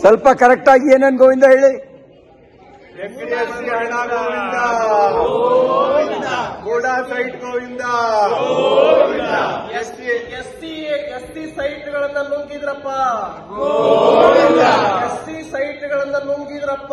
ಸ್ವಲ್ಪ ಕರೆಕ್ಟ್ ಆಗಿ ಏನೇನು ಗೋವಿಂದ ಹೇಳಿ. ಹಣ ಗೋವಿಂದ, ಗೋಡಾ ಸೈಟ್ ಗೋವಿಂದ, ಎಸ್ಟಿ ಸೈಟ್ಗಳನ್ನ ನುಂಗಿದ್ರಪ್ಪ, ಎಸ್ಟಿ ಸೈಟ್ಗಳನ್ನ ನುಂಗಿದ್ರಪ್ಪ.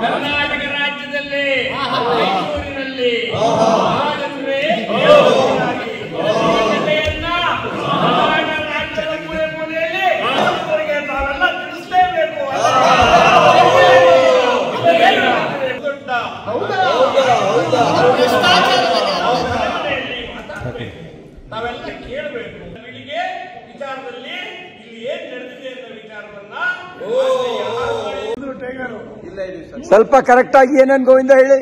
ಕರ್ನಾಟಕ ರಾಜ್ಯದಲ್ಲಿ ಮೈಸೂರಿನಲ್ಲಿ ರಾಜ್ಯದ ಮೂಲೆ ಮೂಲೆಯಲ್ಲಿ ನಾವೆಲ್ಲ ತಿಳಿಸಲೇಬೇಕು. ನಾವೆಲ್ಲ ಕೇಳಬೇಕು. ಬೆಳಿಗ್ಗೆ ವಿಚಾರದಲ್ಲಿ ಇಲ್ಲಿ ಏನ್ ನಡೆದಿದೆ ಅನ್ನೋ ವಿಚಾರವನ್ನ ಸ್ವಲ್ಪ ಕರೆಕ್ಟ್ ಆಗಿ ಏನೇನು ಗೋವಿಂದ ಹೇಳಿ.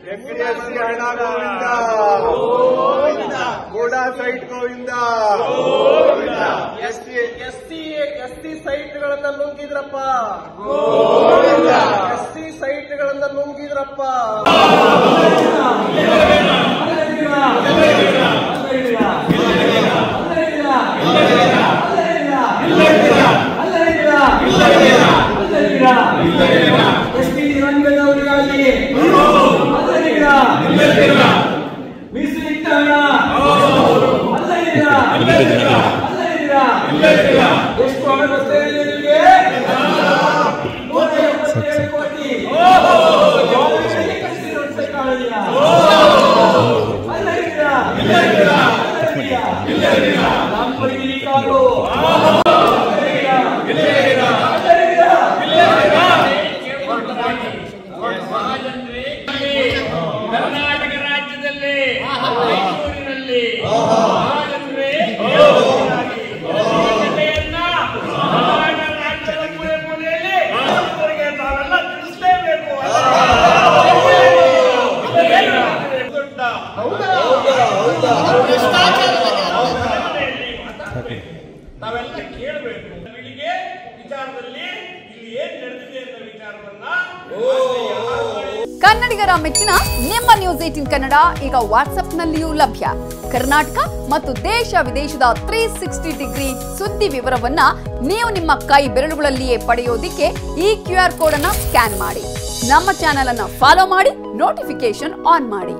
ಹಣ ಗೋವಿಂದ, ಗೋಡಾ ಸೈಟ್ ಗೋವಿಂದ, ಎಸ್ಟಿ ಸೈಟ್ಗಳನ್ನ ನುಂಗಿದ್ರಪ್ಪ, ಎಸ್ಟಿ ಸೈಟ್ಗಳನ್ನ ನುಂಗಿದ್ರಪ್ಪ. ಕರ್ನಾಟಕ ರಾಜ್ಯದಲ್ಲಿ ಮೈಸೂರಿನಲ್ಲಿ ರಾಜ್ಯದ ಮೂಲೆ ಮೂಲೆಯಲ್ಲಿ ನಾವೆಲ್ಲ ತಿಳಿಸಲೇಬೇಕು. ನಾವೆಲ್ಲ ಕೇಳಬೇಕು. ಬೆಳಿಗ್ಗೆ ವಿಚಾರದಲ್ಲಿ ಇಲ್ಲಿ ಏನ್ ನಡೆದಿದೆ ಅನ್ನೋ ವಿಚಾರವನ್ನ ಕನ್ನಡಿಗರ ಮೆಚ್ಚಿನ ನಿಮ್ಮ ನ್ಯೂಸ್ 18 ಕನ್ನಡ ಈಗ ವಾಟ್ಸ್ಆಪ್ನಲ್ಲಿಯೂ ಲಭ್ಯ. ಕರ್ನಾಟಕ ಮತ್ತು ದೇಶ ವಿದೇಶದ 360 ಡಿಗ್ರಿ ಸುದ್ದಿ ವಿವರವನ್ನ ನೀವು ನಿಮ್ಮ ಕೈ ಬೆರಳುಗಳಲ್ಲಿಯೇ ಪಡೆಯೋದಿಕ್ಕೆ ಈ QR ಕೋಡ್ ಅನ್ನು ಸ್ಕ್ಯಾನ್ ಮಾಡಿ. ನಮ್ಮ ಚಾನೆಲ್ ಅನ್ನು ಫಾಲೋ ಮಾಡಿ, ನೋಟಿಫಿಕೇಶನ್ ಆನ್ ಮಾಡಿ.